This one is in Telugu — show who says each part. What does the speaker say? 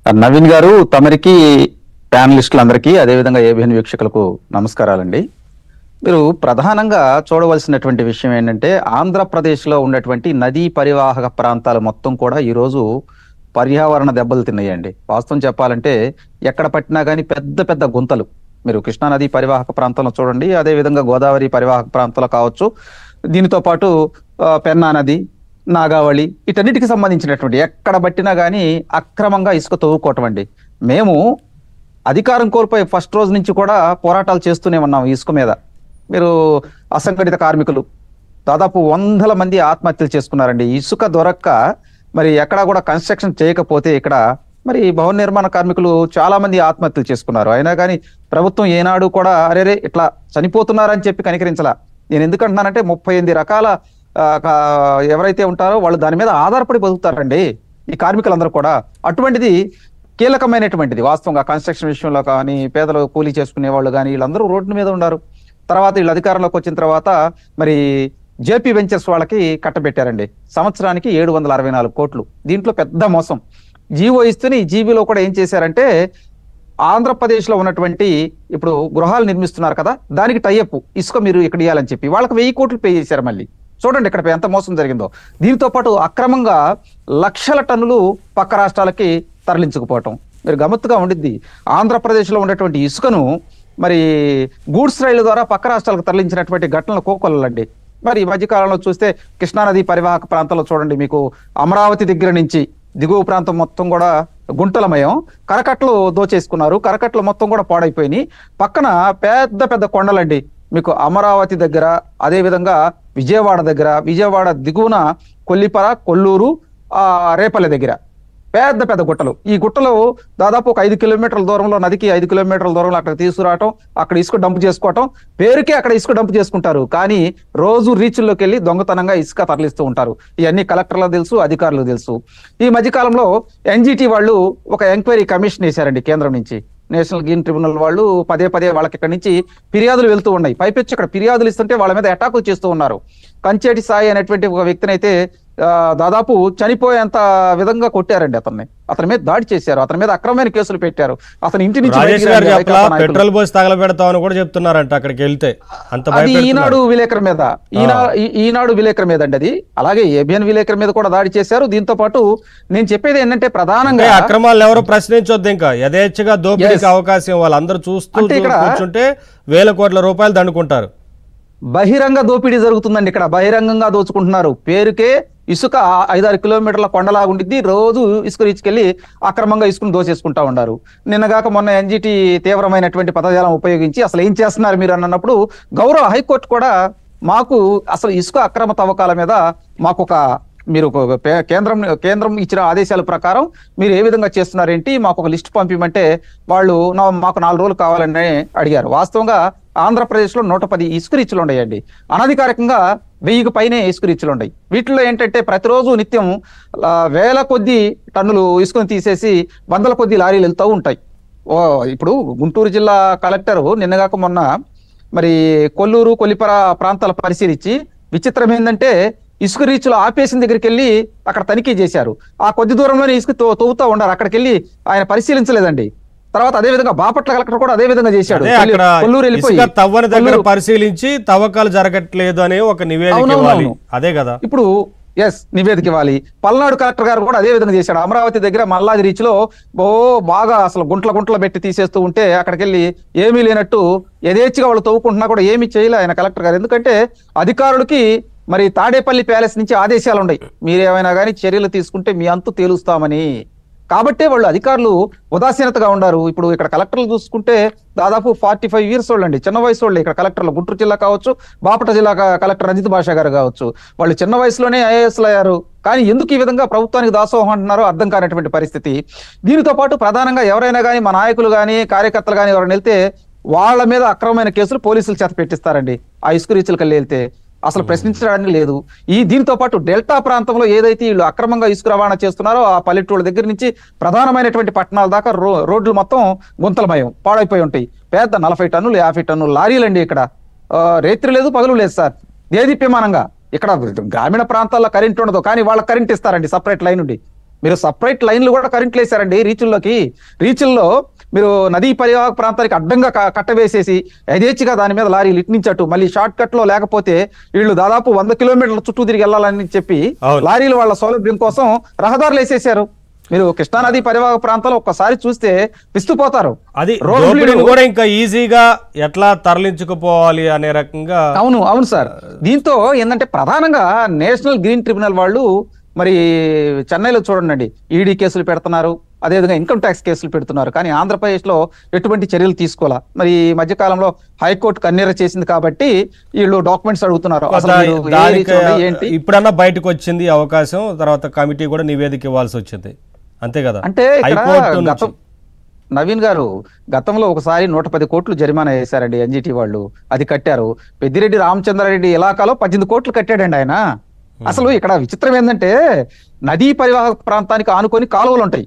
Speaker 1: నవీన్ గారు, తమరికి ప్యానలిస్టులందరికీ అదేవిధంగా ఏబిఎన్ వీక్షకులకు నమస్కారాలండి. మీరు ప్రధానంగా చూడవలసినటువంటి విషయం ఏంటంటే, ఆంధ్రప్రదేశ్లో ఉన్నటువంటి నదీ పరివాహక ప్రాంతాలు మొత్తం కూడా ఈరోజు పర్యావరణ దెబ్బలు తిన్నాయండి. వాస్తవం చెప్పాలంటే ఎక్కడ పట్టినా కానీ పెద్ద పెద్ద గుంతలు. మీరు కృష్ణానది పరివాహక ప్రాంతంలో చూడండి, అదేవిధంగా గోదావరి పరివాహక ప్రాంతంలో కావచ్చు, దీనితో పాటు పెన్నా నది, నాగావళి, వీటన్నిటికి సంబంధించినటువంటి ఎక్కడ పట్టినా కానీ అక్రమంగా ఇసుక తవ్వుకోవటం అండి. మేము అధికారం కోల్పోయి ఫస్ట్ రోజు నుంచి కూడా పోరాటాలు చేస్తూనే ఉన్నాం ఇసుక మీద. మీరు అసంఘటిత కార్మికులు దాదాపు 100 మంది ఆత్మహత్యలు చేసుకున్నారండి. ఇసుక దొరక్క మరి ఎక్కడా కూడా కన్స్ట్రక్షన్ చేయకపోతే ఇక్కడ మరి భవన నిర్మాణ కార్మికులు చాలా మంది ఆత్మహత్యలు చేసుకున్నారు. అయినా కానీ ప్రభుత్వం ఏనాడు కూడా అరేరే ఇట్లా చనిపోతున్నారని చెప్పి కనికరించలా. నేను ఎందుకంటున్నానంటే 38 రకాల ఎవరైతే ఉంటారో వాళ్ళు దాని మీద ఆధారపడి బతుకుతారండి ఈ కార్మికులందరూ కూడా. అటువంటిది కీలకమైనటువంటిది వాస్తవంగా కన్స్ట్రక్షన్ విషయంలో కానీ, పేదలు కూలీ చేసుకునే వాళ్ళు కానీ వీళ్ళందరూ రోడ్డు మీద ఉన్నారు. తర్వాత వీళ్ళు అధికారంలోకి వచ్చిన తర్వాత మరి జేపీ వెంచర్స్ వాళ్ళకి కట్టబెట్టారండి. సంవత్సరానికి 764 కోట్లు. దీంట్లో పెద్ద మోసం. జీవో ఇస్తేనే ఈ జీబీలో కూడా ఏం చేశారంటే, ఆంధ్రప్రదేశ్ లో ఉన్నటువంటి ఇప్పుడు గృహాలు నిర్మిస్తున్నారు కదా, దానికి టైఅప్ ఇసుక మీరు ఇక్కడ ఇవ్వాలని చెప్పి వాళ్ళకి 1000 కోట్లు పే చేశారు. మళ్ళీ చూడండి ఇక్కడ ఎంత మోసం జరిగిందో. దీంతో పాటు అక్రమంగా లక్షల టన్నులు పక్క రాష్ట్రాలకి తరలించుకుపోవటం. మీరు గమ్మత్తుగా ఉండిద్ది, ఆంధ్రప్రదేశ్ లో ఉన్నటువంటి ఇసుకను మరి గూడ్స్ రైళ్ల ద్వారా పక్క రాష్ట్రాలకు తరలించినటువంటి ఘటనలు కోకొల్లండి. మరి ఈ మధ్యకాలంలో చూస్తే కృష్ణానది పరివాహక ప్రాంతంలో చూడండి, మీకు అమరావతి దగ్గర నుంచి దిగువ ప్రాంతం మొత్తం కూడా గుంటలమయం, కరకట్లు దోచేసుకున్నారు. కరకట్లు మొత్తం కూడా పాడైపోయినాయి. పక్కన పెద్ద పెద్ద కొండలండి, మీకు అమరావతి దగ్గర, అదే విధంగా విజయవాడ దగ్గర, విజయవాడ దిగువన కొల్లిపర, కొల్లూరు, రేపల్లె దగ్గర పెద్ద పెద్ద గుట్టలు. ఈ గుట్టలు దాదాపు ఒక 5 కిలోమీటర్ల దూరంలో, నదికి 5 కిలోమీటర్ల దూరంలో అక్కడ తీసుకురావటం, అక్కడ ఇసుక డంప్ చేసుకోవటం, పేరుకే అక్కడ ఇసుక డంప్ చేసుకుంటారు. కానీ రోజు రీచ్ల్లోకి వెళ్ళి దొంగతనంగా ఇసుక తరలిస్తూ ఉంటారు. ఇవన్నీ కలెక్టర్లకు తెలుసు, అధికారులకు తెలుసు. ఈ మధ్యకాలంలో ఎన్జిటి వాళ్ళు ఒక ఎంక్వైరీ కమిషన్ వేశారండి కేంద్రం నుంచి. నేషనల్ గ్రీన్ ట్రిబ్యునల్ వాళ్ళు పదే వాళ్ళకి ఇక్కడ నుంచి ఫిర్యాదులు వెళ్తూ ఉన్నాయి. పైపెచ్చి అక్కడ ఫిర్యాదులు ఇస్తుంటే వాళ్ళ మీద అటాకులు చేస్తూ ఉన్నారు. కంచేటి సాయి అనేటువంటి ఒక వ్యక్తిని అయితే దాదాపు చనిపోయేంత విధంగా కొట్టారండి. అతని మీద దాడి చేశారు, అతని మీద అక్రమమైన కేసులు పెట్టారు. అతని ఇంటి నుంచి
Speaker 2: పెట్రోల్ పోసి తగలబెడతామని కూడా చెప్తున్నారంట అక్కడికి వెళ్తే.
Speaker 1: అది ఈనాడు విలేకరు మీద, ఈనాడు విలేకరు మీద అండి అది. అలాగే ఏబిఎన్ విలేకరు మీద కూడా దాడి చేశారు. దీంతో పాటు నేను చెప్పేది ఏంటంటే, ప్రధానంగా
Speaker 2: అక్రమాలు ఎవరో ప్రశ్నించొద్దు, ఇంకా యథేచ్ఛగా దోపిడీకి అవకాశం వాళ్ళందరూ చూస్తూ కూర్చుంటే వేల కోట్ల రూపాయలు దండుకుంటారు.
Speaker 1: బహిరంగ దోపిడీ జరుగుతుందండి ఇక్కడ. బహిరంగంగా దోచుకుంటున్నారు. పేరుకే ఇసుక 5-6 కిలోమీటర్ల కొండలాగుండిద్ది. రోజు ఇసుక రీచ్కెళ్ళి అక్రమంగా ఇసుకను దోచేసుకుంటా ఉన్నారు. నిన్నగాక మొన్న ఎన్జిటి తీవ్రమైనటువంటి పదజాలం ఉపయోగించి అసలు ఏం చేస్తున్నారు మీరు అన్నప్పుడు, గౌరవ హైకోర్టు కూడా మాకు అసలు ఇసుక అక్రమ తవ్వకాల మీద మాకు ఒక మీరు కేంద్రం ఇచ్చిన ఆదేశాల ప్రకారం మీరు ఏ విధంగా చేస్తున్నారేంటి, మాకు ఒక లిస్ట్ పంపిమంటే వాళ్ళు మాకు 4 రోజులు కావాలని అడిగారు. వాస్తవంగా ఆంధ్రప్రదేశ్లో 110 ఇసుక రీచ్లు ఉన్నాయండి. అనధికారికంగా 1000కి పైనే ఇసుక రీచ్లు ఉన్నాయి. వీటిలో ఏంటంటే ప్రతిరోజు నిత్యం వేల కొద్ది టన్నులు ఇసుకను తీసేసి 100ల కొద్ది లారీలు వెళ్తూ ఉంటాయి. ఇప్పుడు గుంటూరు జిల్లా కలెక్టర్ నిన్నగాక మొన్న మరి కొల్లూరు, కొల్లిపర ప్రాంతాల పరిశీలించి, విచిత్రం ఏంటంటే ఇసుక రీచ్లు ఆపేసిన దగ్గరికి వెళ్ళి అక్కడ తనిఖీ చేశారు. ఆ కొద్ది దూరంలోనే ఇసుక తవ్వుతూ ఉన్నారు. అక్కడికి వెళ్ళి ఆయన పరిశీలించలేదండి. తర్వాత అదే విధంగా బాపట్ల కలెక్టర్ కూడా అదే విధంగా చేశాడు. కొల్లూరు వెళ్ళిపోయి
Speaker 2: తవ్వని దగ్గర పరిశీలించి తవ్వకాలు జరగట్లేదు అనే ఒక నివేదిక ఇవ్వాలి. అదే కదా
Speaker 1: ఇప్పుడు నివేదిక ఇవ్వాలి. పల్నాడు కలెక్టర్ గారు కూడా అదే విధంగా చేశాడు. అమరావతి దగ్గర మల్లాది రీచ్ లో బాగా అసలు గుంటల పెట్టి తీసేస్తూ ఉంటే అక్కడికి వెళ్ళి ఏమీ లేనట్టు యథేచ్ఛగా వాళ్ళు తవ్వుకుంటున్నా కూడా ఏమీ చేయలే ఆయన కలెక్టర్ గారు. ఎందుకంటే అధికారులకి మరి తాడేపల్లి ప్యాలెస్ నుంచి ఆదేశాలు ఉన్నాయి, మీరేమైనా కానీ చర్యలు తీసుకుంటే మీ అంతు తేలుస్తామని. కాబట్టే వాళ్ళు అధికారులు ఉదాసీనతగా ఉన్నారు. ఇప్పుడు ఇక్కడ కలెక్టర్లు చూసుకుంటే దాదాపు 45 years వాళ్ళండి, చిన్న వయసు వాళ్ళు ఇక్కడ కలెక్టర్లు. గుంటూరు జిల్లా కావచ్చు, బాపట్ల జిల్లా కలెక్టర్ రంజిత్ భాషా గారు కావచ్చు, వాళ్ళు చిన్న వయసులోనే ఐఏఎస్లు అయ్యారు. కానీ ఎందుకు ఈ విధంగా ప్రభుత్వానికి దాసోహం అంటున్నారో అర్థం కానటువంటి పరిస్థితి. దీనితో పాటు ప్రధానంగా ఎవరైనా కానీ మా నాయకులు కానీ కార్యకర్తలు కానీ ఎవరైనా వెళ్తే వాళ్ళ మీద అక్రమమైన కేసులు పోలీసులు చేత పెట్టిస్తారండి. ఆ ఇసుక రీచ్లకు వెళ్తే అసలు ప్రశ్నించడానికి లేదు. దీంతో పాటు డెల్టా ప్రాంతంలో ఏదైతే వీళ్ళు అక్రమంగా ఇసుక రవాణా చేస్తున్నారో ఆ పల్లెటూళ్ళ దగ్గర నుంచి ప్రధానమైనటువంటి పట్టణాల దాకా రోడ్లు మొత్తం గుంతలమయం, పాడైపోయి ఉంటాయి. పెద్ద 40 టన్నులు 50 టన్నులు లారీలండి. ఇక్కడ రేత్రి లేదు, పగలు లేదు సార్. దేదీప్యమానంగా ఇక్కడ గ్రామీణ ప్రాంతాల్లో కరెంట్ ఉండదు, కానీ వాళ్ళకి కరెంట్ ఇస్తారండి సపరేట్ లైన్ నుండి. మీరు సపరేట్ లైన్లు కూడా కరెంట్లు వేశారండి రీచుల్లో మీరు నదీ పరివాహక ప్రాంతానికి అడ్డంగా కట్టవేసేసి యథేచ్ఛగా దాని మీద లారీలు ఇట్నించట్టు మళ్ళీ షార్ట్ కట్ లో లేకపోతే వీళ్ళు దాదాపు 100 కిలోమీటర్ల చుట్టూ తిరిగి వెళ్ళాలని చెప్పి లారీలు వాళ్ళ సౌలభ్యం కోసం రహదారులు వేసేసారు. మీరు కృష్ణానది పరివాహక ప్రాంతాల్లో ఒక్కసారి చూస్తే విస్తుపోతారు.
Speaker 2: అది కూడా ఇంకా ఈజీగా ఎట్లా తరలించుకుపోవాలి అనే రకంగా.
Speaker 1: అవును సార్. దీంతో ఏంటంటే ప్రధానంగా నేషనల్ గ్రీన్ ట్రిబ్యునల్ వాళ్ళు మరి చెన్నైలో చూడండి ఈడీ కేసులు పెడుతున్నారు, అదేవిధంగా ఇన్కమ్ ట్యాక్స్ కేసులు పెడుతున్నారు. కానీ ఆంధ్రప్రదేశ్ లో ఎటువంటి చర్యలు తీసుకోవాలా. మరి ఈ మధ్య కాలంలో హైకోర్టు కన్నెర చేసింది కాబట్టి వీళ్ళు డాక్యుమెంట్స్ అడుగుతున్నారు.
Speaker 2: ఏంటి ఇప్పుడన్నా బయటకు వచ్చింది అవకాశం, తర్వాత కమిటీ కూడా నివేదిక ఇవ్వాల్సి వచ్చింది, అంతే కదా.
Speaker 1: అంటే నవీన్ గారు గతంలో ఒకసారి 110 కోట్లు జరిమానా వేశారండి ఎన్జిటి వాళ్ళు, అది కట్టారు. పెద్దిరెడ్డి రామచంద్రారెడ్డి ఇలాకాలో 18 కోట్లు కట్టాడండి ఆయన. అసలు ఇక్కడ విచిత్రం ఏంటంటే నదీ పరివాహక ప్రాంతానికి ఆనుకొని కాలువలు ఉంటాయి.